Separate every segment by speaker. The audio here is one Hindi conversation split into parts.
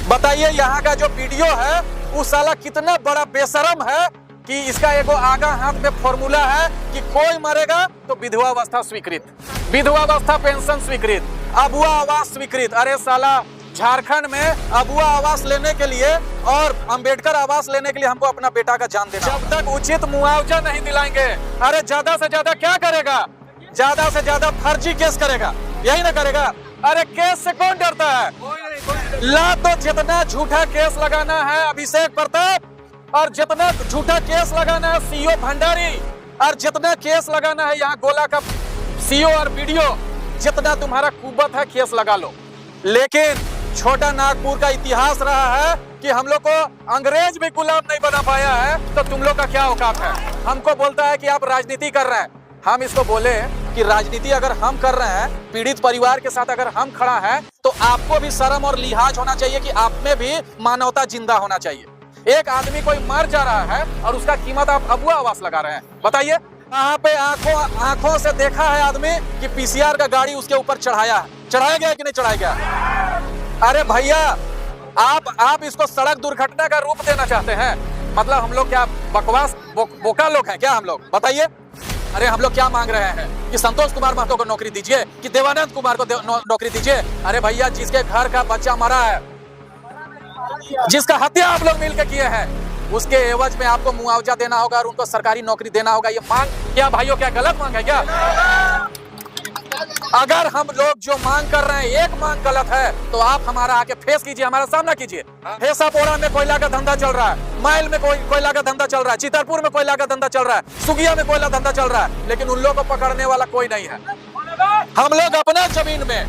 Speaker 1: बताइए यहाँ का जो वीडियो है वो साला कितना बड़ा बेशरम है कि इसका एगो आगा हाथ में फॉर्मूला है कि कोई मरेगा तो विधवावस्था स्वीकृत, विधवावस्था पेंशन स्वीकृत, अबुआ आवास स्वीकृत। अरे साला झारखंड में अबुआ आवास लेने के लिए और अंबेडकर आवास लेने के लिए हमको अपना बेटा का जान देना। जब तक उचित मुआवजा नहीं दिलाएंगे, अरे ज्यादा से ज्यादा क्या करेगा, ज्यादा से ज्यादा फर्जी केस करेगा, यही ना करेगा। अरे केस से कौन डरता है? ला तो जितना झूठा केस लगाना है अभिषेक प्रताप और जितना झूठा केस लगाना है सीओ भंडारी और जितना केस लगाना है यहाँ गोला का सीओ और वीडियो, जितना तुम्हारा कुव्वत है केस लगा लो। लेकिन छोटा नागपुर का इतिहास रहा है कि हम लोग को अंग्रेज भी गुलाम नहीं बना पाया है, तो तुम लोग का क्या औकात है? हमको बोलता है कि आप राजनीति कर रहे हैं। हम इसको बोले कि राजनीति अगर हम कर रहे हैं, पीड़ित परिवार के साथ अगर हम खड़ा हैं, तो आपको भी शर्म और लिहाज होना चाहिए कि आप में भी मानवता जिंदा होना चाहिए। एक आदमी कोई मर जा रहा है और उसका कीमत आप अबुआ आवास लगा रहे हैं। बताइए, यहाँ पे आंखों से देखा है आदमी कि पीसीआर का गाड़ी उसके ऊपर चढ़ाया गया कि नहीं चढ़ाया गया? अरे भैया, आप इसको सड़क दुर्घटना का रूप देना चाहते हैं? मतलब हम लोग क्या बकवास बोका लोग हैं क्या हम लोग? बताइए। अरे हम लोग क्या मांग रहे हैं कि संतोष कुमार महतो को नौकरी दीजिए, कि देवानंद कुमार को नौकरी दीजिए। अरे भैया, जिसके घर का बच्चा मरा है, जिसका हत्या आप लोग मिलकर किए हैं, उसके एवज में आपको मुआवजा देना होगा और उनको सरकारी नौकरी देना होगा। ये मांग क्या भाइयों, क्या गलत मांग है क्या? अगर हम लोग जो मांग कर रहे हैं एक मांग गलत है, तो आप हमारा आके फेस कीजिए, हमारा सामना कीजिए। हेसापोड़ा में कोयला का धंधा चल रहा है, माइल में कोयला का धंधा चल रहा है, चितरपुर में कोयला का धंधा चल रहा है, सुगिया में कोयला धंधा चल रहा है, लेकिन उन लोगों को पकड़ने वाला कोई नहीं है। हम लोग अपना जमीन में,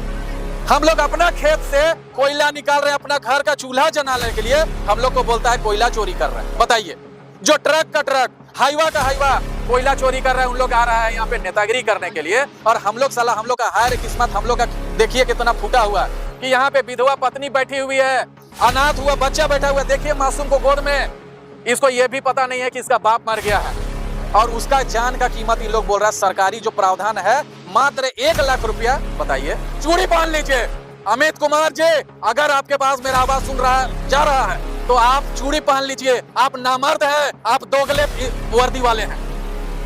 Speaker 1: हम लोग अपना खेत से कोयला निकाल रहे हैं अपना घर का चूल्हा जलाने के लिए, हम लोग को बोलता है कोयला चोरी कर रहे हैं। बताइए, जो ट्रक का ट्रक, हाईवा का हाईवा कोयला चोरी कर रहे हैं, उन लोग आ रहा है यहाँ पे नेतागिरी करने के लिए, और हम लोग साला, हम लोग का हायर किस्मत, हम लोग का देखिए कितना फूटा हुआ है कि यहाँ पे विधवा पत्नी बैठी हुई है, अनाथ हुआ बच्चा बैठा हुआ है, देखिए मासूम को गोद में। इसको ये भी पता नहीं है कि इसका बाप मर गया है और उसका जान का कीमत इन लोग बोल रहा है। सरकारी जो प्रावधान है मात्र 1 लाख रुपया। बताइए, चूड़ी पहन लीजिए। अमित कुमार जी, अगर आपके पास मेरा आवाज सुन रहा है, जा रहा है, तो आप चूड़ी पहन लीजिए। आप नामर्द हैं, आप दोगले वर्दी वाले हैं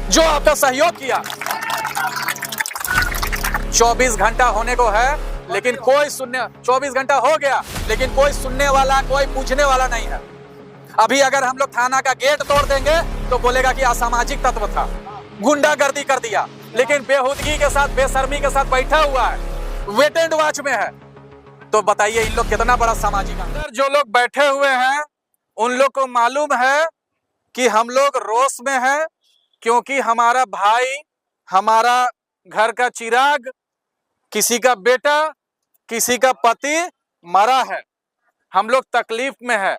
Speaker 1: जो आपका सहयोग किया। 24 घंटा होने को है, लेकिन कोई 24 घंटा हो गया, लेकिन कोई सुनने वाला, कोई पूछने वाला नहीं है। अभी अगर हम लोग थाना का गेट तोड़ देंगे तो बोलेगा कि असामाजिक तत्व था, गुंडागर्दी कर दिया, लेकिन बेहुदगी के साथ, बेशर्मी के साथ बैठा हुआ है, वेट एंड वॉच में है। तो बताइए इन लोग कितना बड़ा सामाजिक। अंदर जो लोग बैठे हुए हैं उन लोग को मालूम है कि हम लोग रोष में हैं, क्योंकि हमारा भाई, हमारा घर का चिराग, किसी का बेटा, किसी का पति मरा है। हम लोग तकलीफ में है।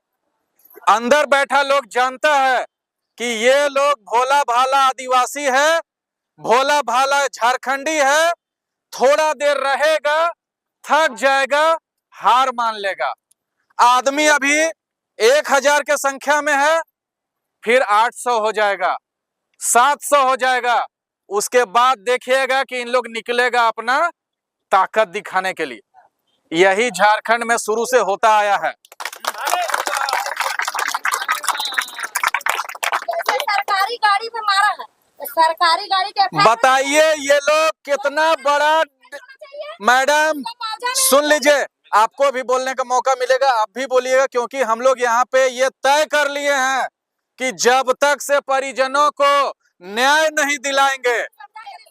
Speaker 1: अंदर बैठा लोग जानता है कि ये लोग भोला भाला आदिवासी है, भोला भाला झारखंडी है। थोड़ा देर रहेगा, थक जाएगा, हार मान लेगा। आदमी अभी 1000 के संख्या में है, फिर 800 हो जाएगा, 700 हो जाएगा। उसके बाद देखिएगा कि इन लोग निकलेगा अपना ताकत दिखाने के लिए। यही झारखंड में शुरू से होता आया है।
Speaker 2: सरकारी गाड़ी पे मारा है, सरकारी गाड़ी के।
Speaker 1: बताइए ये लोग कितना बड़ा। मैडम सुन लीजिए, आपको भी बोलने का मौका मिलेगा, आप भी बोलिएगा, क्योंकि हम लोग यहाँ पे ये तय कर लिए हैं कि जब तक से परिजनों को न्याय नहीं दिलाएंगे,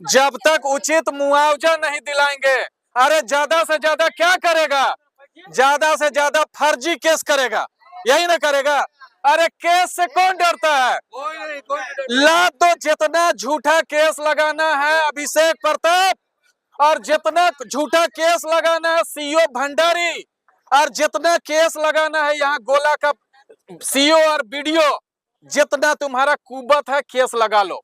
Speaker 1: जब तक उचित मुआवजा नहीं दिलाएंगे, अरे ज्यादा से ज्यादा क्या करेगा, ज्यादा से ज्यादा फर्जी केस करेगा, यही ना करेगा। अरे केस से कौन डरता है? ला तो जितना झूठा केस लगाना है अभिषेक प्रताप और जितना झूठा केस लगाना है सीओ भंडारी और जितना केस लगाना है यहाँ गोला का सीओ और वीडियो, जितना तुम्हारा कुव्वत है केस लगा लो।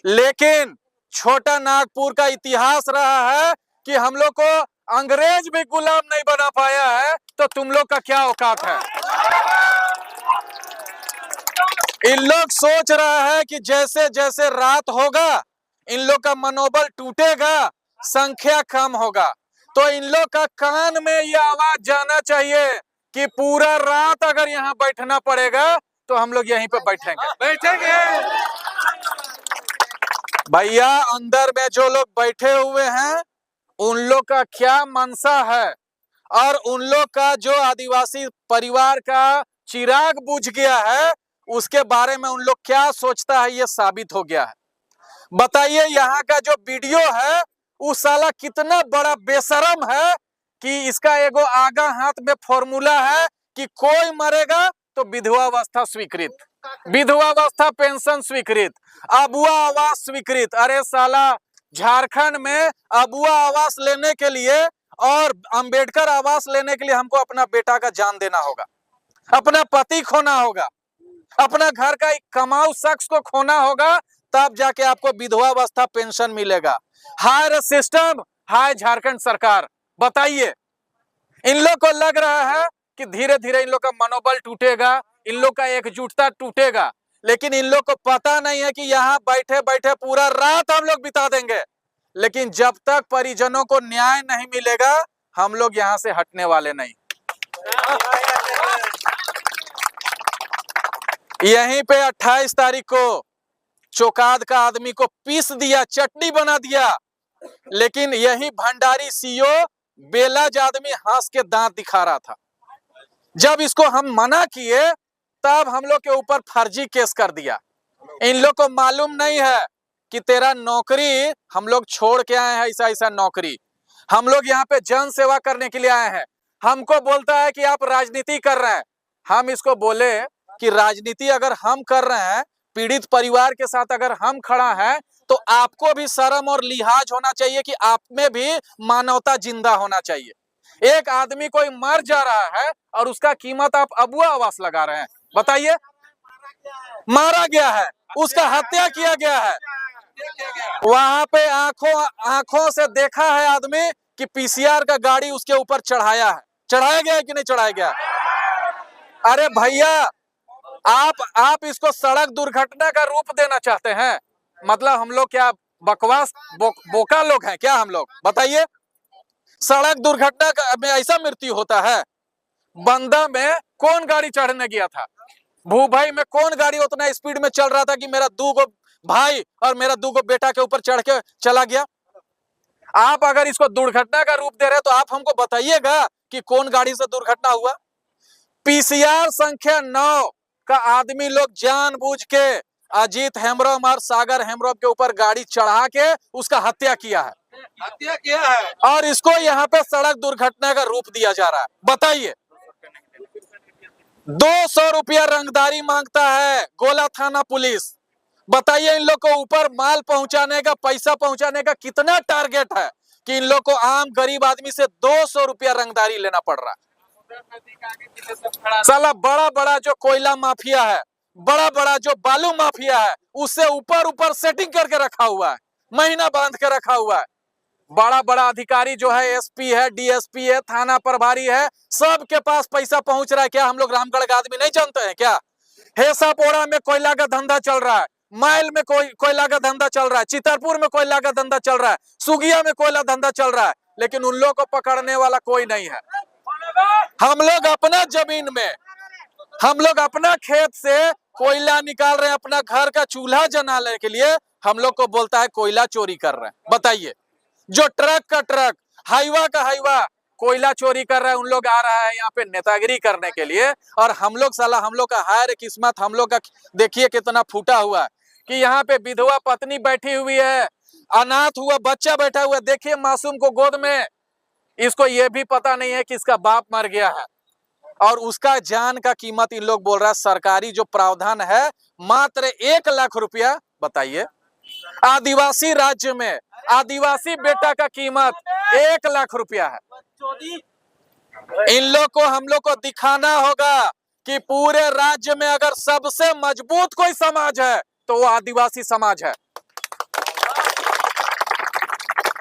Speaker 1: लेकिन छोटा नागपुर का इतिहास रहा है कि हम लोग को अंग्रेज भी गुलाम नहीं बना पाया है, तो तुम लोग का क्या औकात है? इन लोग सोच रहा है कि जैसे जैसे रात होगा इन लोग का मनोबल टूटेगा, संख्या कम होगा, तो इन लोग का कान में ये आवाज जाना चाहिए कि पूरा रात अगर यहाँ बैठना पड़ेगा तो हम लोग यहीं पे बैठेंगे। भैया अंदर में जो लोग बैठे हुए हैं उन लोग का क्या मनसा है और उन लोग का जो आदिवासी परिवार का चिराग बुझ गया है उसके बारे में उन लोग क्या सोचता है ये साबित हो गया है। बताइए यहाँ का जो वीडियो है वो साला कितना बड़ा बेशरम है कि इसका एगो आगा हाथ में फॉर्मूला है कि कोई मरेगा तो विधवावस्था स्वीकृत, विधवावस्था पेंशन स्वीकृत, अबुआ आवास स्वीकृत। अरे साला झारखंड में अबुआ आवास लेने के लिए और अंबेडकर आवास लेने के लिए हमको अपना बेटा का जान देना होगा, अपना पति खोना होगा, अपना घर का एक कमाऊ शख्स को खोना होगा, तब जाके आपको विधवावस्था पेंशन मिलेगा। हाय रे सिस्टम, हाय झारखंड सरकार। बताइए इन लोग को लग रहा है कि धीरे धीरे इन लोग का मनोबल टूटेगा, इन लोग का एकजुटता टूटेगा, लेकिन इन लोग को पता नहीं है कि यहाँ बैठे बैठे पूरा रात हम लोग बिता देंगे, लेकिन जब तक परिजनों को न्याय नहीं मिलेगा हम लोग यहाँ से हटने वाले नहीं। यहीं पे 28 तारीख को चौकाद का आदमी को पीस दिया, चटनी बना दिया, लेकिन यही भंडारी सीओ बेलाज आदमी हंस के दांत दिखा रहा था। जब इसको हम मना किए तब हम लोग के ऊपर फर्जी केस कर दिया। इन लोग को मालूम नहीं है कि तेरा नौकरी हम लोग छोड़ के आए हैं, ऐसा ऐसा नौकरी। हम लोग यहाँ पे जन सेवा करने के लिए आए हैं। हमको बोलता है कि आप राजनीति कर रहे हैं। हम इसको बोले कि राजनीति अगर हम कर रहे हैं, पीड़ित परिवार के साथ अगर हम खड़ा हैं, तो आपको भी शर्म और लिहाज होना चाहिए कि आप में भी मानवता जिंदा होना चाहिए। एक आदमी कोई मर जा रहा है और उसका कीमत आप अबुआ आवास लगा रहे हैं। बताइए, मारा गया है, उसका हत्या किया गया है, वहां पे आंखों से देखा है आदमी कि पीसीआर का गाड़ी उसके ऊपर चढ़ाया है। चढ़ाया गया है कि नहीं चढ़ाया गया? अरे भैया, आप इसको सड़क दुर्घटना का रूप देना चाहते हैं? मतलब हम लोग क्या बकवास बोका लोग हैं क्या हम लोग? बताइए, सड़क दुर्घटना में ऐसा मृत्यु होता है? बंदा में कौन गाड़ी चढ़ने गया था? भूभाई में कौन गाड़ी उतना स्पीड में चल रहा था कि मेरा दूगो भाई और मेरा दूगो बेटा के ऊपर चढ़ के चला गया? आप अगर इसको दुर्घटना का रूप दे रहे हैं तो आप हमको बताइएगा कि कौन गाड़ी से दुर्घटना हुआ। पीसीआर संख्या 9 का आदमी लोग जानबूझ के अजीत हेम्ब्रम और सागर हेम्ब्रम के ऊपर गाड़ी चढ़ा के उसका हत्या किया है, और इसको यहाँ पे सड़क दुर्घटना का रूप दिया जा रहा है। बताइए, 200 रुपया रंगदारी मांगता है गोला थाना पुलिस। बताइए, इन लोग को ऊपर माल पहुंचाने का, पैसा पहुंचाने का कितना टारगेट है कि इन लोग को आम गरीब आदमी से 200 रुपया रंगदारी लेना पड़ रहा है। साला बड़ा बड़ा जो कोयला माफिया है, बड़ा बड़ा जो बालू माफिया है, उससे ऊपर सेटिंग करके रखा हुआ है, महीना बांध के रखा हुआ है। बड़ा बड़ा अधिकारी जो है, एसपी है, डीएसपी है, थाना प्रभारी है, सबके पास पैसा पहुंच रहा है। क्या हम लोग रामगढ़ का आदमी नहीं जानते हैं क्या? हेसापोड़ा में कोयला का धंधा चल रहा है, माइल में कोयला का धंधा चल रहा है, चितरपुर में कोयला का धंधा चल रहा है, सुगिया में कोयला धंधा चल रहा है, लेकिन उन लोगों को पकड़ने वाला कोई नहीं है। हम लोग अपना जमीन में, हम लोग अपना खेत से कोयला निकाल रहे हैं अपना घर का चूल्हा जलाने के लिए, हम लोग को बोलता है कोयला चोरी कर रहे हैं। बताइए, जो ट्रक का ट्रक, हाईवा का हाईवा कोयला चोरी कर रहा है, उन लोग आ रहा है यहाँ पे नेतागिरी करने के लिए, और हम लोग साला, हम लोग का हाय किस्मत, हम लोग का देखिए कितना फूटा हुआ है कि यहाँ पे विधवा पत्नी बैठी हुई है, अनाथ हुआ बच्चा बैठा हुआ है। देखिए मासूम को गोद में, इसको ये भी पता नहीं है कि इसका बाप मर गया है, और उसका जान का कीमत इन लोग बोल रहा है सरकारी जो प्रावधान है मात्र 1 लाख रुपया। बताइए, आदिवासी राज्य में आदिवासी बेटा का कीमत 1 लाख रुपया है। इन लोग को, हम लोग को दिखाना होगा कि पूरे राज्य में अगर सबसे मजबूत कोई समाज है तो वो आदिवासी समाज है।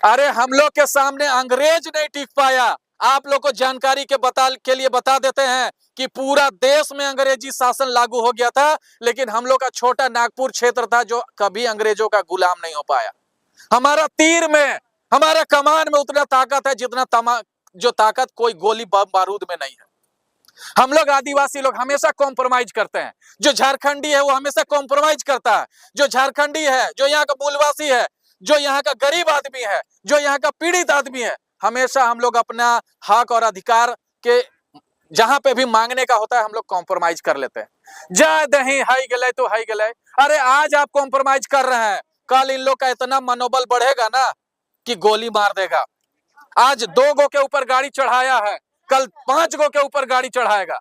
Speaker 1: अरे हम लोग के सामने अंग्रेज नहीं टिक पाया। आप लोग को जानकारी के लिए बता देते हैं कि पूरा देश में अंग्रेजी शासन लागू हो गया था, लेकिन हम लोग का छोटा नागपुर क्षेत्र था जो कभी अंग्रेजों का गुलाम नहीं हो पाया। हमारा तीर में, हमारा कमान में उतना ताकत है जितना जो ताकत कोई गोली बम बारूद में नहीं है। हम लोग आदिवासी लोग हमेशा कॉम्प्रोमाइज करते हैं। जो झारखंडी है वो हमेशा कॉम्प्रोमाइज करता है। जो झारखंडी है, जो यहाँ का मूलवासी है, जो यहाँ का गरीब आदमी है, जो यहाँ का पीड़ित आदमी है, हमेशा हम लोग अपना हक और अधिकार के जहां पे भी मांगने का होता है हम लोग कॉम्प्रोमाइज कर लेते हैं। जा दही हाई गले तो हाई गले। अरे आज आप कॉम्प्रोमाइज कर रहे हैं, कल इन लोग का इतना मनोबल बढ़ेगा ना कि गोली मार देगा। आज 2 गो के ऊपर गाड़ी चढ़ाया है, कल 5 गो के ऊपर गाड़ी चढ़ाएगा।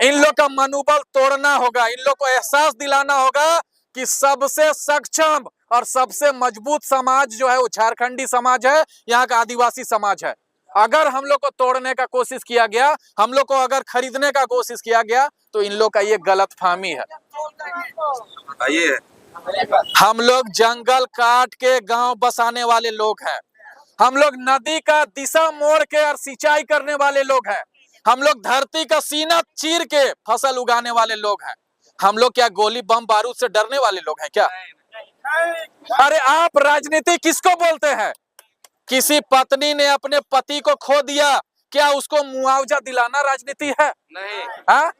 Speaker 1: इन लोग का मनोबल तोड़ना होगा, इन लोग को एहसास दिलाना होगा कि सबसे सक्षम और सबसे मजबूत समाज जो है वो झारखंडी समाज है, यहाँ का आदिवासी समाज है। अगर हम लोग को तोड़ने का कोशिश किया गया, हम लोग को अगर खरीदने का कोशिश किया गया, तो इन लोग का ये गलत फहमी है। हम लोग जंगल काट के गांव बसाने वाले लोग हैं। हम लोग नदी का दिशा मोड़ के और सिंचाई करने वाले लोग हैं। हम लोग धरती का सीना चीर के फसल उगाने वाले लोग हैं। हम लोग क्या गोली बम बारूद से डरने वाले लोग हैं क्या? अरे आप राजनीति किसको बोलते हैं? किसी पत्नी ने अपने पति को खो दिया, क्या उसको मुआवजा दिलाना राजनीति है? नहीं। हाँ?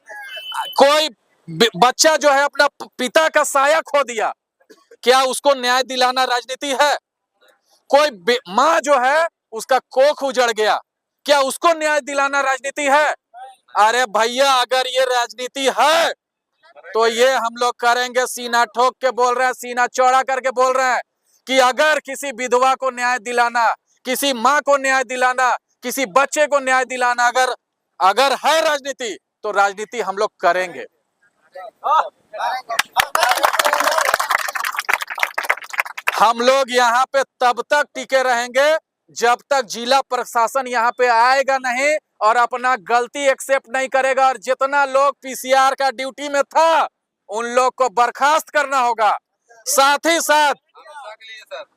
Speaker 1: कोई बच्चा जो है अपना पिता का साया खो दिया, क्या उसको न्याय दिलाना राजनीति है? कोई माँ जो है उसका कोख उजड़ गया, क्या उसको न्याय दिलाना राजनीति है? अरे भैया अगर ये राजनीति है तो ये हम लोग करेंगे। सीना ठोक के बोल रहे हैं, सीना चौड़ा करके बोल रहे हैं कि अगर किसी विधवा को न्याय दिलाना, किसी माँ को न्याय दिलाना, किसी बच्चे को न्याय दिलाना अगर है राजनीति, तो राजनीति हम लोग करेंगे। हम लोग यहाँ पे तब तक टिके रहेंगे जब तक जिला प्रशासन यहाँ पे आएगा नहीं और अपना गलती एक्सेप्ट नहीं करेगा। और जितना लोग पीसीआर का ड्यूटी में था उन लोग को बर्खास्त करना होगा। साथ ही साथ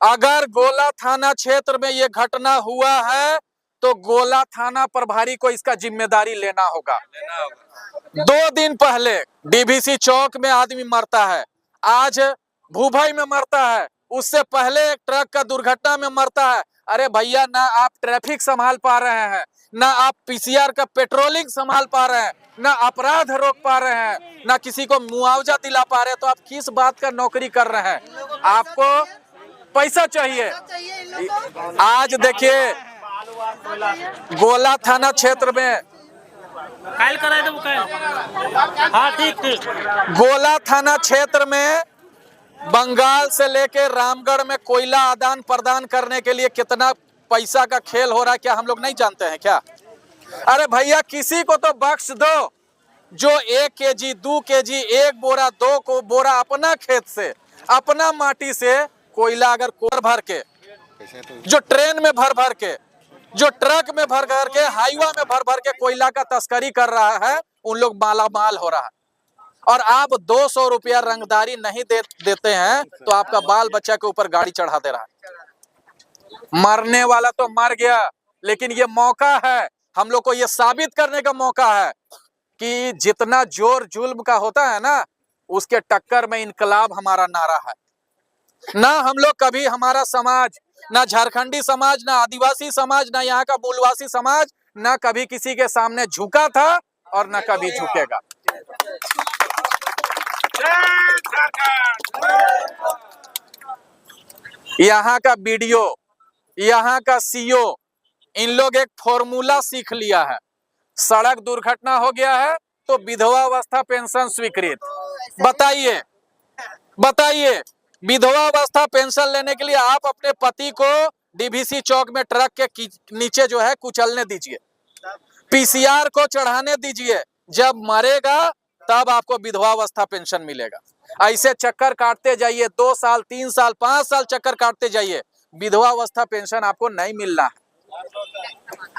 Speaker 1: अगर गोला थाना क्षेत्र में ये घटना हुआ है तो गोला थाना प्रभारी को इसका जिम्मेदारी लेना होगा। 2 दिन पहले डीवीसी चौक में आदमी मरता है, आज भूभाई में मरता है, उससे पहले एक ट्रक का दुर्घटना में मरता है। अरे भैया ना आप ट्रैफिक संभाल पा रहे हैं, ना आप पीसीआर का पेट्रोलिंग संभाल पा रहे हैं, ना अपराध रोक पा रहे हैं, ना किसी को मुआवजा दिला पा रहे हैं, तो आप किस बात का नौकरी कर रहे हैं? आपको पैसा चाहिए। आज देखिए गोला थाना क्षेत्र में गोला थाना क्षेत्र में बंगाल से लेके रामगढ़ में कोयला आदान प्रदान करने के लिए कितना पैसा का खेल हो रहा है, क्या हम लोग नहीं जानते हैं क्या? अरे भैया किसी को तो बख्श दो जो 1 केजी 2 केजी 1 बोरा 2 बोरा अपना खेत से, अपना माटी से कोयला अगर भर के, जो ट्रेन में भर भर के, जो ट्रक में भर भर के, हाईवा में भर भर के कोयला का तस्करी कर रहा है, उन लोग मालामाल हो रहा है। और आप 200 रुपया रंगदारी नहीं देते हैं तो आपका बाल बच्चा के ऊपर गाड़ी चढ़ा दे रहा है। मरने वाला तो मर गया, लेकिन ये मौका है हम लोग को ये साबित करने का मौका है कि जितना जोर जुल्म का होता है ना, उसके टक्कर में इनकलाब हमारा नारा है। ना हम लोग कभी, हमारा समाज, ना झारखंडी समाज, ना आदिवासी समाज, ना यहाँ का मूलवासी समाज, ना कभी किसी के सामने झुका था और ना कभी झुकेगा। यहाँ का बीडीओ, यहाँ का सीओ, इन लोग एक फॉर्मूला सीख लिया है। सड़क दुर्घटना हो गया है तो विधवावस्था पेंशन स्वीकृत। बताइए बताइए, विधवावस्था पेंशन लेने के लिए आप अपने पति को डीवीसी चौक में ट्रक के नीचे जो है कुचलने दीजिए, पीसीआर को चढ़ाने दीजिए, जब मरेगा तब आपको विधवावस्था पेंशन मिलेगा। ऐसे चक्कर काटते जाइए, 2 साल 3 साल 5 साल चक्कर काटते जाइए, विधवावस्था पेंशन आपको नहीं मिलना है।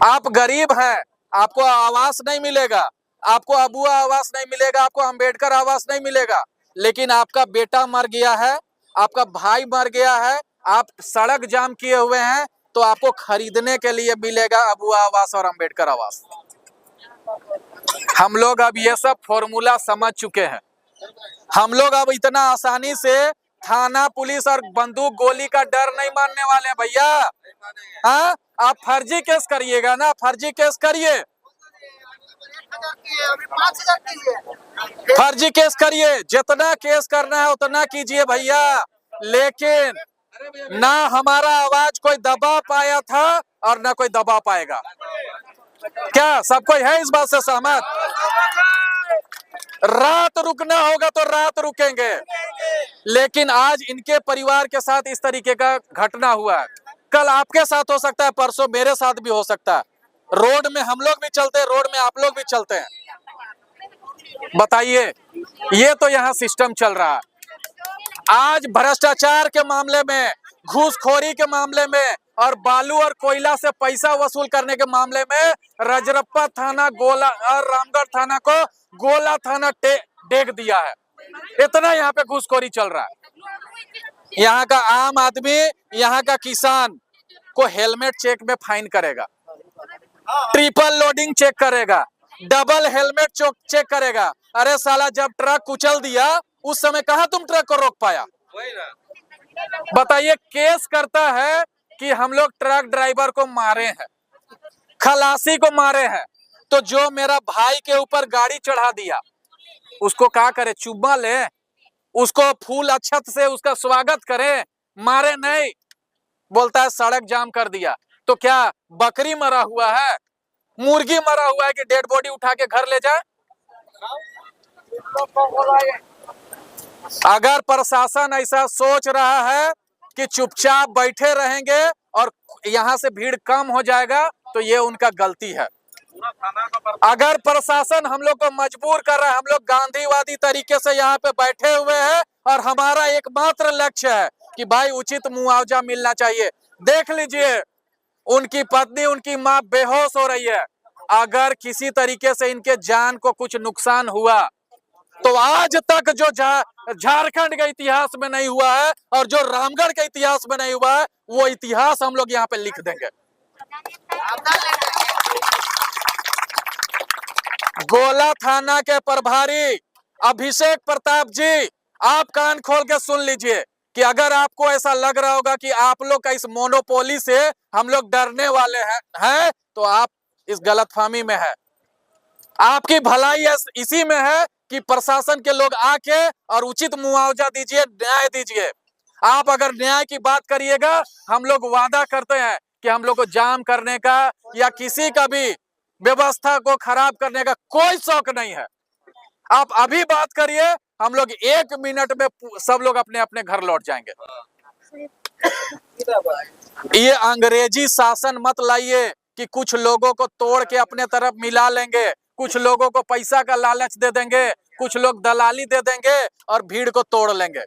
Speaker 1: आप गरीब हैं, आपको आवास नहीं मिलेगा, आपको अबुआ आवास नहीं मिलेगा, आपको अंबेडकर आवास नहीं मिलेगा, लेकिन आपका बेटा मर गया है, आपका भाई मर गया है, आप सड़क जाम किए हुए हैं, तो आपको खरीदने के लिए मिलेगा अबुआ आवास और अंबेडकर आवास। हम लोग अब ये सब फॉर्मूला समझ चुके हैं। हम लोग अब इतना आसानी से थाना पुलिस और बंदूक गोली का डर नहीं मानने वाले भैया। हाँ, आप फर्जी केस करिएगा ना, फर्जी केस करिए,
Speaker 3: 8,000 की है, अभी 5,000 की है।
Speaker 1: फर्जी केस करिए, जितना केस करना है उतना कीजिए भैया, लेकिन ना हमारा आवाज कोई दबा पाया था और ना कोई दबा पाएगा। क्या सब कोई है इस बात से सहमत? रात रुकना होगा तो रात रुकेंगे, लेकिन आज इनके परिवार के साथ इस तरीके का घटना हुआ है, कल आपके साथ हो सकता है, परसों मेरे साथ भी हो सकता है। रोड में हम लोग भी चलते हैं, रोड में आप लोग भी चलते हैं। बताइए, ये तो यहाँ सिस्टम चल रहा है। आज भ्रष्टाचार के मामले में, घूसखोरी के मामले में और बालू और कोयला से पैसा वसूल करने के मामले में रजरप्पा थाना गोला और रामगढ़ थाना को गोला थाना डेग दिया है। इतना यहाँ पे घूसखोरी चल रहा है। यहाँ का आम आदमी, यहाँ का किसान को हेलमेट चेक में फाइन करेगा, ट्रिपल लोडिंग चेक करेगा, डबल हेलमेट चेक करेगा। अरे साला, जब ट्रक कुचल दिया उस समय कहा तुम ट्रक को रोक पाया? बताइए, केस करता है कि हम लोग ट्रक ड्राइवर को मारे हैं, खलासी को मारे हैं, तो जो मेरा भाई के ऊपर गाड़ी चढ़ा दिया उसको क्या करे? चुम्मा ले, उसको फूल अक्षत से उसका स्वागत करे, मारे नहीं। बोलता है सड़क जाम कर दिया। तो क्या बकरी मरा हुआ है, मुर्गी मरा हुआ है कि डेड बॉडी उठा के घर ले जाए? अगर प्रशासन ऐसा सोच रहा है कि चुपचाप बैठे रहेंगे और यहाँ से भीड़ कम हो जाएगा, तो ये उनका गलती है। अगर प्रशासन हम लोग को मजबूर कर रहा है, हम लोग गांधीवादी तरीके से यहाँ पे बैठे हुए हैं और हमारा एकमात्र लक्ष्य है कि भाई उचित मुआवजा मिलना चाहिए। देख लीजिए, उनकी पत्नी, उनकी माँ बेहोश हो रही है। अगर किसी तरीके से इनके जान को कुछ नुकसान हुआ तो आज तक जो झारखंड के इतिहास में नहीं हुआ है और जो रामगढ़ के इतिहास में नहीं हुआ है, वो इतिहास हम लोग यहाँ पे लिख देंगे। गोला थाना के प्रभारी अभिषेक प्रताप जी, आप कान खोल के सुन लीजिए कि अगर आपको ऐसा लग रहा होगा कि आप लोग का इस मोनोपोली से हम लोग डरने वाले हैं तो आप इस गलतफहमी में है। आपकी भलाई इसी में है कि प्रशासन के लोग आके और उचित मुआवजा दीजिए, न्याय दीजिए। आप अगर न्याय की बात करिएगा, हम लोग वादा करते हैं कि हम लोग को जाम करने का या किसी का भी व्यवस्था को खराब करने का कोई शौक नहीं है। आप अभी बात करिए, हम लोग 1 मिनट में सब लोग अपने अपने घर लौट जाएंगे। ये अंग्रेजी शासन मत लाइए कि कुछ लोगों को तोड़ के अपने तरफ मिला लेंगे, कुछ लोगों को पैसा का लालच दे देंगे, कुछ लोग दलाली दे देंगे और भीड़ को तोड़ लेंगे।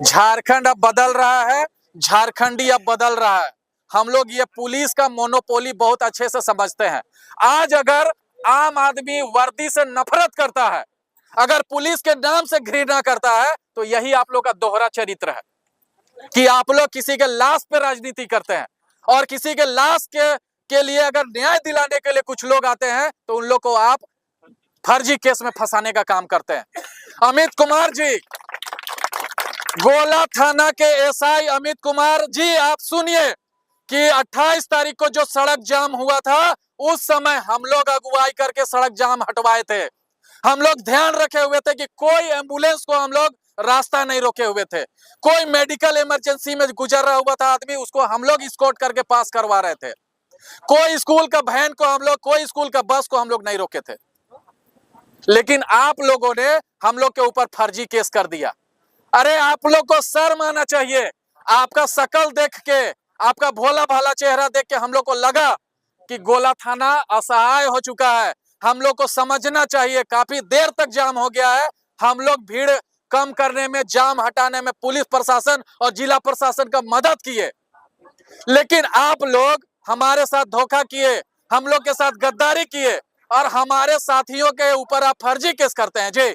Speaker 1: झारखंड अब बदल रहा है, झारखंडी अब बदल रहा है। हम लोग ये पुलिस का मोनोपोली बहुत अच्छे से समझते हैं। आज अगर आम आदमी वर्दी से नफरत करता है, अगर पुलिस के नाम से घृणा करता है, तो यही आप लोग का दोहरा चरित्र है कि आप लोग किसी के लाश पे राजनीति करते हैं और किसी के लाश के लिए अगर न्याय दिलाने के लिए कुछ लोग आते हैं तो उन लोग को आप फर्जी केस में फंसाने का काम करते हैं। अमित कुमार जी, गोला थाना के एसआई अमित कुमार जी, आप सुनिए कि 28 तारीख को जो सड़क जाम हुआ था, उस समय हम लोग अगुवाई करके सड़क जाम हटवाए थे। हम लोग ध्यान रखे हुए थे कि कोई एम्बुलेंस को हम लोग रास्ता नहीं रोके हुए थे, कोई मेडिकल इमरजेंसी में गुजर रहा हुआ था आदमी, उसको हम लोग एस्कॉर्ट करके पास करवा रहे थे। कोई स्कूल का वैन को हम लोग, कोई स्कूल का बस को हम लोग नहीं रोके थे। लेकिन आप लोगों ने हम लोग के ऊपर फर्जी केस कर दिया। अरे आप लोग को शर्म आना चाहिए। आपका शकल देख के, आपका भोला भाला चेहरा देख के हम लोग को लगा कि गोला थाना असहाय हो चुका है। हम लोग को समझना चाहिए, काफी देर तक जाम हो गया है। हम लोग भीड़ कम करने में, जाम हटाने में पुलिस प्रशासन और जिला प्रशासन का मदद किए, लेकिन आप लोग हमारे साथ धोखा किए, हम लोग के साथ गद्दारी किए और हमारे साथियों के ऊपर आप फर्जी केस करते हैं। जी,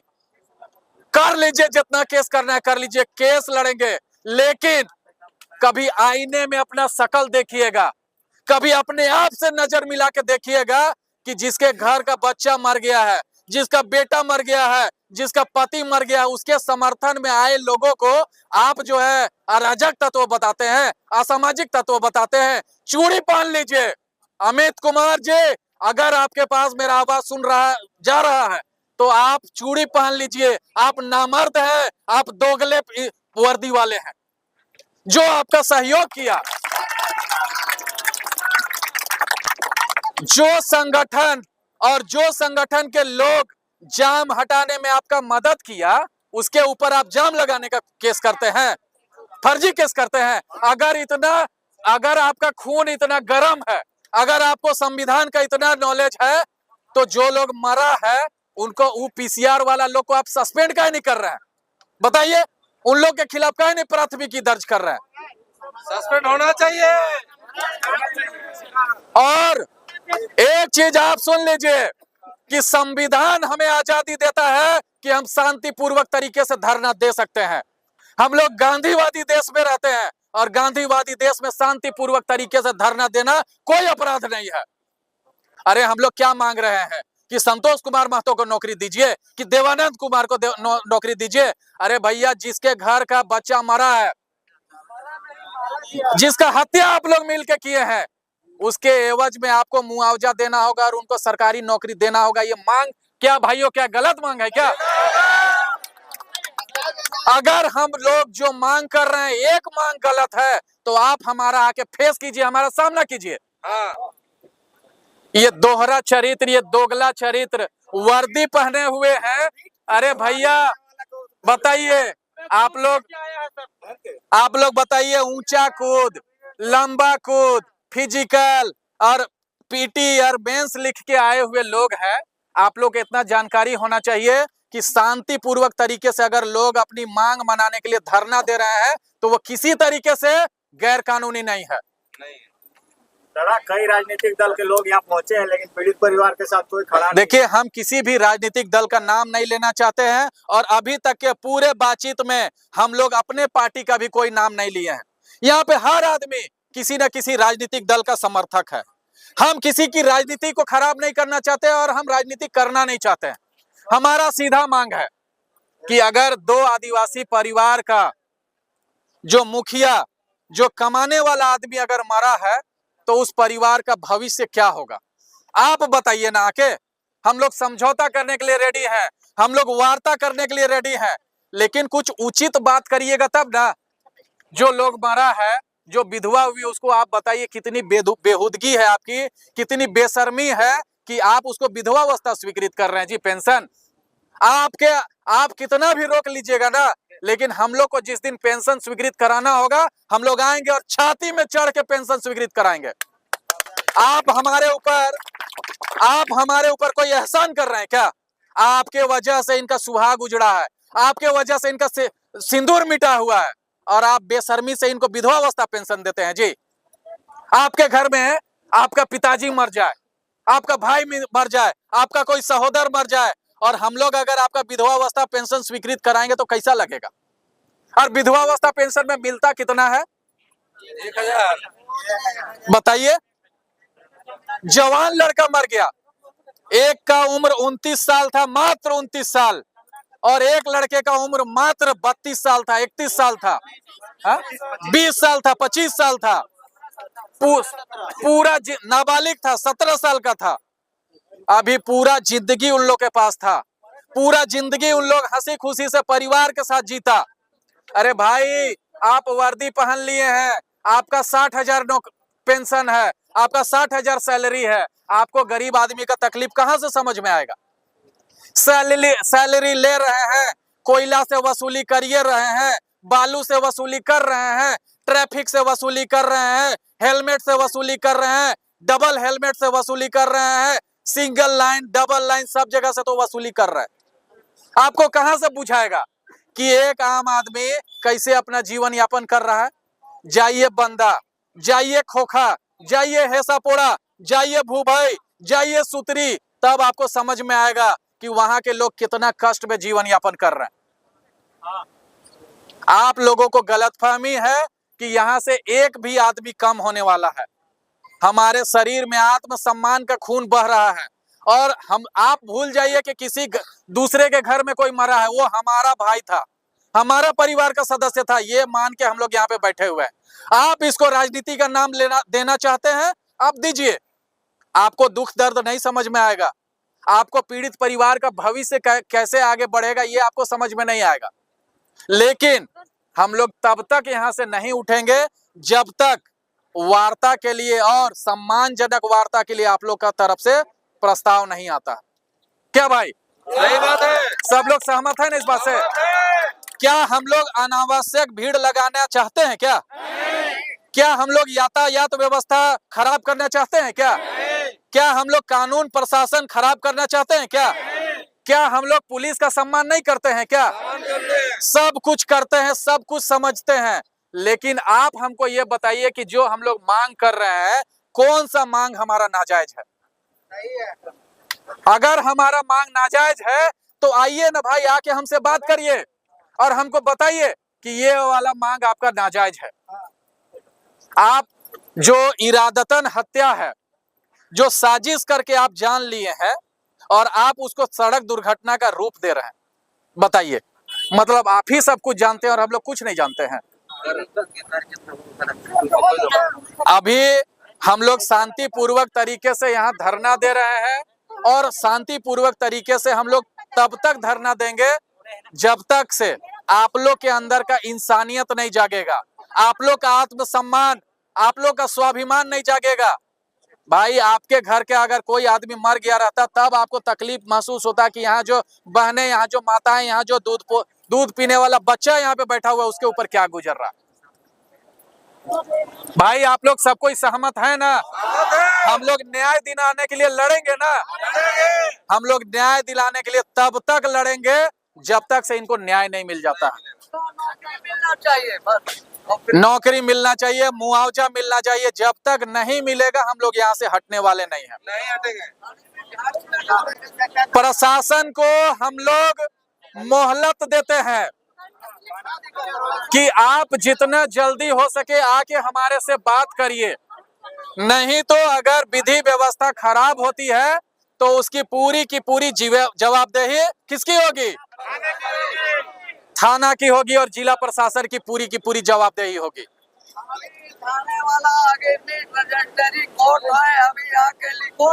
Speaker 1: कर लीजिए, जितना केस करना है कर लीजिए, केस लड़ेंगे, लेकिन कभी आईने में अपना शकल देखिएगा, कभी अपने आप से नजर मिला के देखिएगा कि जिसके घर का बच्चा मर गया है, जिसका बेटा मर गया है, जिसका पति मर गया है, उसके समर्थन में आए लोगों को आप जो है अराजक तत्व बताते हैं, असामाजिक तत्व बताते हैं। चूड़ी पहन लीजिए। अमित कुमार जी, अगर आपके पास मेरा आवाज सुन रहा जा रहा है तो आप चूड़ी पहन लीजिए, आप नामर्द हैं, आप दोगले वर्दी वाले हैं। जो आपका सहयोग किया, जो संगठन और जो संगठन के लोग जाम हटाने में आपका मदद किया, उसके ऊपर आप जाम लगाने का केस करते हैं, फर्जी केस करते हैं। अगर आपका खून इतना गर्म है, अगर आपको संविधान का इतना नॉलेज है, तो जो लोग मरा है उनको, वो पीसीआर वाला लोग को आप सस्पेंड काहे नहीं कर रहे हैं? बताइए, उन लोग के खिलाफ काहे नहीं प्राथमिकी दर्ज कर रहे हैं?
Speaker 4: सस्पेंड होना चाहिए।
Speaker 1: और एक चीज आप सुन लीजिए कि संविधान हमें आजादी देता है कि हम शांतिपूर्वक तरीके से धरना दे सकते हैं। हम लोग गांधीवादी देश में रहते हैं और गांधीवादी देश में शांतिपूर्वक तरीके से धरना देना कोई अपराध नहीं है। अरे हम लोग क्या मांग रहे हैं कि संतोष कुमार महतो को नौकरी दीजिए, कि देवानंद कुमार को नौकरी दीजिए? अरे भैया, जिसके घर का बच्चा मरा है, जिसका हत्या आप लोग मिलकर किए हैं, उसके एवज में आपको मुआवजा देना होगा और उनको सरकारी नौकरी देना होगा। ये मांग क्या भाइयों, क्या गलत मांग है क्या? अगर हम लोग जो मांग कर रहे हैं एक मांग गलत है, तो आप हमारा आके फेस कीजिए, हमारा सामना कीजिए। ये दोहरा चरित्र, ये दोगला चरित्र, वर्दी पहने हुए हैं। अरे भैया बताइए, आप लोग बताइए, ऊंचा कूद, लंबा कूद, फिजिकल और पीटी और मेंस लिख के आए हुए लोग हैं। आप लोग को इतना जानकारी होना चाहिए कि शांतिपूर्वक तरीके से अगर लोग अपनी मांग मनाने के लिए धरना दे रहे हैं तो वो किसी तरीके से गैर कानूनी नहीं है।
Speaker 4: कई राजनीतिक दल के लोग यहाँ पहुंचे हैं, लेकिन पीड़ित परिवार के साथ कोई खड़ा नहीं।
Speaker 1: देखिए, हम किसी भी राजनीतिक दल का नाम नहीं लेना चाहते हैं और अभी तक के पूरे बातचीत में हम लोग अपने पार्टी का भी कोई नाम नहीं लिए हैं। यहाँ पे हर आदमी किसी न किसी राजनीतिक दल का समर्थक है। हम किसी की राजनीति को खराब नहीं करना चाहते और हम राजनीति करना नहीं चाहते हैं। हमारा सीधा मांग है कि अगर दो आदिवासी परिवार का जो मुखिया, जो कमाने वाला आदमी अगर मरा है, तो उस परिवार का भविष्य क्या होगा? आप बताइए ना आके। हम लोग समझौता करने के लिए रेडी हैं, हम लोग वार्ता करने के लिए रेडी हैं, लेकिन कुछ उचित बात करिएगा तब ना। जो लोग मरा है, जो विधवा हुई, उसको आप बताइए कितनी बेहुदगी है आपकी, कितनी बेशर्मी है कि आप उसको विधवावस्था स्वीकृत कर रहे हैं। जी पेंशन आप कितना भी रोक लीजिएगा ना, लेकिन हम लोग को जिस दिन पेंशन स्वीकृत कराना होगा, हम लोग आएंगे और छाती में चढ़ के पेंशन स्वीकृत कराएंगे। आप हमारे ऊपर कोई एहसान कर रहे हैं क्या? आपके वजह से इनका सुहाग उजड़ा है, आपके वजह से इनका सिंदूर मिटा हुआ है, और आप बेशर्मी से इनको विधवावस्था पेंशन देते हैं। जी, आपके घर में आपका पिताजी मर जाए, आपका भाई मर जाए, आपका कोई सहोदर मर जाए, और हम लोग अगर आपका विधवावस्था पेंशन स्वीकृत कराएंगे तो कैसा लगेगा? और विधवावस्था पेंशन में मिलता कितना है? 1000। बताइए, जवान लड़का मर गया, एक का उम्र 29 साल था, मात्र 29 साल, और एक लड़के का उम्र मात्र 32 साल था, 31 साल था, 20 साल था, 25 साल था, पूरा नाबालिग था, 17 साल का था। अभी पूरा जिंदगी उन लोग के पास था, पूरा जिंदगी उन लोग हंसी खुशी से परिवार के साथ जीता। अरे भाई, आप वर्दी पहन लिए हैं, आपका 60,000 पेंशन है, आपका 60,000 सैलरी है, आपको गरीब आदमी का तकलीफ कहां से समझ में आएगा? सैलरी ले रहे हैं, कोयला से वसूली करिए रहे हैं, बालू से वसूली कर रहे हैं, ट्रैफिक से वसूली कर रहे हैं, हेलमेट से वसूली कर रहे हैं, डबल हेलमेट से वसूली कर रहे हैं, सिंगल लाइन, डबल लाइन, सब जगह से तो वसूली कर रहे हैं। आपको कहां से बुझाएगा कि एक आम आदमी कैसे अपना जीवन यापन कर रहा है? जाइए बंदा, जाइए खोखा, जाइए हेसापोड़ा, जाइए भूभई, जाइए सुतरी, तब आपको समझ में आएगा कि वहां के लोग कितना कष्ट में जीवन यापन कर रहे हैं। आप लोगों को गलतफहमी है कि यहां से एक भी आदमी कम होने वाला है। हमारे शरीर में आत्मसम्मान का खून बह रहा है, और आप भूल जाइए कि किसी दूसरे के घर में कोई मरा है, वो हमारा भाई था, हमारा परिवार का सदस्य था, ये मान के हम लोग यहाँ पे बैठे हुए हैं। आप इसको राजनीति का नाम देना चाहते हैं, आप दीजिए, आपको दुख दर्द नहीं समझ में आएगा, आपको पीड़ित परिवार का भविष्य कैसे आगे बढ़ेगा ये आपको समझ में नहीं आएगा। लेकिन हम लोग तब तक यहां से नहीं उठेंगे जब तक वार्ता के लिए और सम्मानजनक वार्ता के लिए आप लोग का तरफ से प्रस्ताव नहीं आता। क्या भाई? सही बात है। सब लोग सहमत है ना इस बात से? क्या हम लोग अनावश्यक भीड़ लगाना चाहते हैं क्या? क्या हम लोग यातायात व्यवस्था खराब करना चाहते हैं क्या? क्या हम लोग कानून प्रशासन खराब करना चाहते हैं क्या? क्या हम लोग पुलिस का सम्मान नहीं करते हैं क्या? सब कुछ करते हैं, सब कुछ समझते हैं, लेकिन आप हमको ये बताइए कि जो हम लोग मांग कर रहे हैं कौन सा मांग हमारा नाजायज है? अगर हमारा मांग नाजायज है तो आइए ना भाई, आके हमसे बात करिए और हमको बताइए कि ये वाला मांग आपका नाजायज है। आप जो इरादतन हत्या है, जो साजिश करके आप जान लिए हैं और आप उसको सड़क दुर्घटना का रूप दे रहे हैं, बताइए, मतलब आप ही सब कुछ जानते हैं और हम लोग कुछ नहीं जानते हैं। अभी हम लोग शांतिपूर्वक तरीके से यहाँ धरना दे रहे हैं और शांतिपूर्वक तरीके से हम लोग तब तक धरना देंगे जब तक से आप लोग के अंदर का इंसानियत नहीं जागेगा, आप लोग का आत्मसम्मान, आप लोग का स्वाभिमान नहीं जागेगा। भाई आपके घर के अगर कोई आदमी मर गया रहता तब आपको तकलीफ महसूस होता कि यहाँ जो बहनें, यहाँ जो माताएं, यहाँ जो दूध पीने वाला बच्चा यहाँ पे बैठा हुआ है उसके ऊपर क्या गुजर रहा। भाई आप लोग सब कोई सहमत है ना? हम लोग न्याय दिलाने के लिए लड़ेंगे ना? हम लोग न्याय दिलाने के लिए तब तक लड़ेंगे जब तक से इनको न्याय नहीं मिल जाता है। नौकरी मिलना चाहिए, मुआवजा मिलना चाहिए, जब तक नहीं मिलेगा हम लोग यहाँ से हटने वाले नहीं हैं। नहीं हटेंगे। प्रशासन को हम लोग मोहलत देते हैं कि आप जितना जल्दी हो सके आके हमारे से बात करिए, नहीं तो अगर विधि व्यवस्था खराब होती है तो उसकी पूरी की पूरी जवाबदेही किसकी होगी? थाना की होगी और जिला प्रशासन की पूरी जवाबदेही होगी।
Speaker 3: थाने वाला आगे कोर्ट है, अभी आके लिखो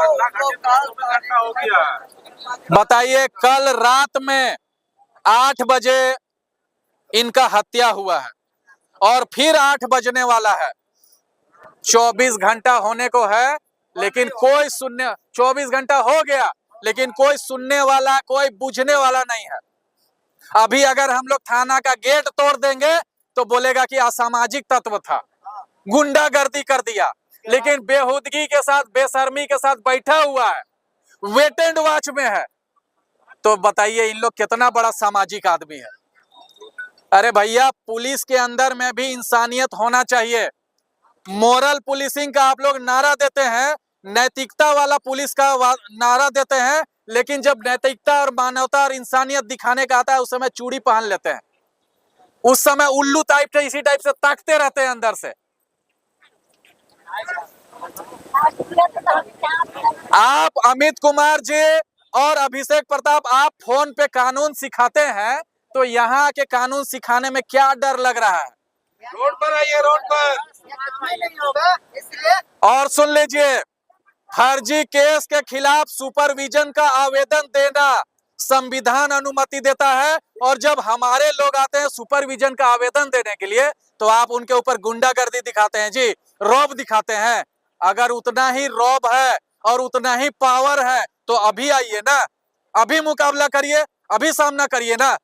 Speaker 3: हो गया।
Speaker 1: बताइए, कल रात में 8 बजे इनका हत्या हुआ है और फिर 8 बजने वाला है। 24 घंटा होने को है लेकिन कोई 24 घंटा हो गया लेकिन कोई सुनने वाला, कोई बुझने वाला नहीं है। अभी अगर हम लोग थाना का गेट तोड़ देंगे तो बोलेगा कि असामाजिक तत्व था, गुंडागर्दी कर दिया, लेकिन बेहुदगी के साथ, बेशर्मी के साथ बैठा हुआ है, वेट एंड वॉच में है, तो बताइए इन लोग कितना बड़ा सामाजिक आदमी है। अरे भैया, पुलिस के अंदर में भी इंसानियत होना चाहिए। मोरल पुलिसिंग का आप लोग नारा देते हैं, नैतिकता वाला पुलिस का नारा देते हैं, लेकिन जब नैतिकता और मानवता और इंसानियत दिखाने का आता है उस समय चूड़ी पहन लेते हैं, उस समय उल्लू टाइप से, इसी टाइप से ताकते रहते हैं अंदर से। आप अमित कुमार जी और अभिषेक प्रताप, आप फोन पे कानून सिखाते हैं तो यहाँ के कानून सिखाने में क्या डर लग रहा है?
Speaker 3: रोड पर आइए, रोड पर नहीं होगा इसलिए।
Speaker 1: और सुन लीजिए, फर्जी केस के खिलाफ सुपरविजन का आवेदन देना संविधान अनुमति देता है, और जब हमारे लोग आते हैं सुपरविजन का आवेदन देने के लिए तो आप उनके ऊपर गुंडागर्दी दिखाते हैं जी, रौब दिखाते हैं। अगर उतना ही रौब है और उतना ही पावर है तो अभी आइए ना, अभी मुकाबला करिए, अभी सामना करिए ना।